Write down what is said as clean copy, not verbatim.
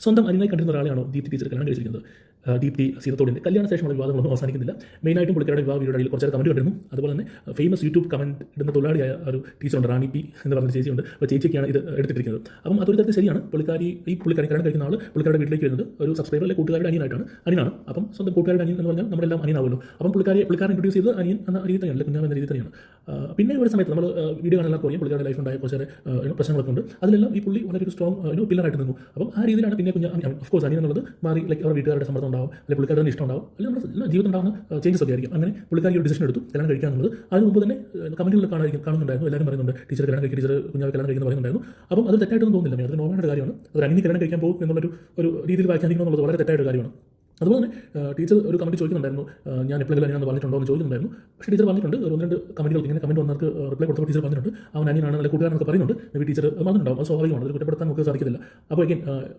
സ്വന്തം അനിയനായി കണ്ടിരുന്ന ഒരാളെയാണോ ദീപ്തി ടീച്ചർ കല്യാണം കഴിച്ചിരിക്കുന്നത്? ദീപ്തി സീതത്തോടിൻ്റെ കല്യാണ ശേഷമുള്ള വിവാദങ്ങളൊന്നും അവസാനിക്കുന്നില്ല. മെയിനായിട്ടും പുള്ളിക്കാരുടെ വിവാഹ വീഡിയോയിൽ കുറച്ച് കമൻറ്റ് കണ്ടിരുന്നു. അതുപോലെ തന്നെ ഫേമസ് യൂട്യൂബ് കമൻറ്റ് ഇടുന്ന തൊഴിലാളിയായ ഒരു ടീച്ചറുണ്ട്, റാണി പി എന്ന് പറഞ്ഞ ചേച്ചിയുണ്ട്. അപ്പോൾ ചേച്ചിയൊക്കെയാണ് ഇത് എടുത്തിരിക്കുന്നത്. അപ്പം അതൊരു തരത്തിൽ ശരിയാണ്. പുള്ളിക്കാരി കല്യാണം കഴിക്കുന്ന ആൾ പുള്ളിക്കാരുടെ വീട്ടിലേക്ക് വരുന്നത് ഒരു സബ്സ്ക്രൈബറിലെ കൂട്ടുകാരുടെ അനിയനാണ്. അപ്പം സ്വന്തം കൂട്ടുകാരുടെ അനിയൻ എന്ന് പറഞ്ഞാൽ നമ്മളെല്ലാം അനിയനാവുമല്ലോ. അപ്പം പുള്ളിക്കാരൻ ഇൻട്രൊഡ്യൂസ് ചെയ്ത് അനിയൻ എന്ന രീതി തന്നെയാണ്, കുഞ്ഞാവ് എന്ന രീതി തന്നെയാണ്. പിന്നെ ഒരു സമയത്ത് നമ്മൾ വീഡിയോ കാണാൻ അറിയാം പുള്ളിക്കാരുടെ ലൈഫുണ്ടായ കുറച്ച് പ്രശ്നങ്ങളൊക്കെ ഉണ്ട്. അതിലെല്ലാം ഈ പുള്ളി വളരെ ഒരു സ്ട്രോങ് പില്ലറായിട്ട് നിന്നു. അപ്പം ആ രീതിയിലാണ് പിന്നെ ഓഫ്കോഴ്സ് അനിയൻ എന്നുള്ളത് മാറി അവരുടെ വീട്ടുകാരുടെ സമ്മർദ്ദം ഉണ്ടാവും, അല്ലെങ്കിൽ പുള്ളിക്കാരുടെ ഇഷ്ടം ഉണ്ടാവും, അല്ലെങ്കിൽ നമ്മുടെ ജീവിതം ഉണ്ടാകുന്ന ചേഞ്ചസ് ഒക്കെ ആയിരിക്കും. അങ്ങനെ പുള്ളിക്കാരി ഒരു ഡിസിഷൻ എടുത്തു കല്യാണം കഴിക്കുക എന്നുള്ളത്. അതിന് മുമ്പ് തന്നെ കമൻറ്റുകളിൽ കാണുന്നുണ്ടായിരുന്നു, എല്ലാവരും പറയുന്നുണ്ട് ടീച്ചർ കല്യാണം കഴിക്കുക, ടീച്ചർ കുഞ്ഞാവ് കല്യാണം കഴിക്കുന്ന പറയുന്നുണ്ടായിരുന്നു. അപ്പം അത് തെറ്റായിട്ടൊന്നും തോന്നുന്നില്ല. അത് നോർമലായിട്ട് കാര്യമാണ്. ഒരു അനിയൻ കല്യാണം കഴിക്കാൻ പോകും എന്നുള്ളൊരു രീതിയിൽ വ്യാഖ്യാനിക്കണം എന്നുള്ളത് വളരെ തെറ്റായിട്ട് കാര്യമാണ്. അതുപോലെ തന്നെ ടീച്ചർ ഒരു കമൻറ്റ് ചോദിക്കുന്നുണ്ടായിരുന്നു, ഞാൻ എപ്പോഴെങ്കിലും അനിയനാണെന്ന് പറഞ്ഞിട്ടുണ്ടോ എന്ന് ചോദിക്കുന്നുണ്ടായിരുന്നു. പക്ഷേ ടീച്ചർ പറഞ്ഞിട്ടുണ്ട്, ഒന്ന് രണ്ട് കമൻറ്റുകൾ ഇങ്ങനെ കമൻറ്റ് വന്നവർക്ക് റിപ്ലൈ കൊടുത്തപ്പോൾ ടീച്ചർ പറഞ്ഞിട്ടുണ്ട് അവൻ അനിയനാണ്, അല്ലെങ്കിൽ കൂട്ടുകാരനൊക്കെ പറയുന്നുണ്ട്. മേ ബി ടീച്ചർ പറഞ്ഞിട്ടുണ്ടാവും, അത് സ്വാഭാവികമാണ്, അത് കുറ്റപ്പെടുത്താൻ നമുക്ക് സാധിക്കില്ല. അപ്പോൾ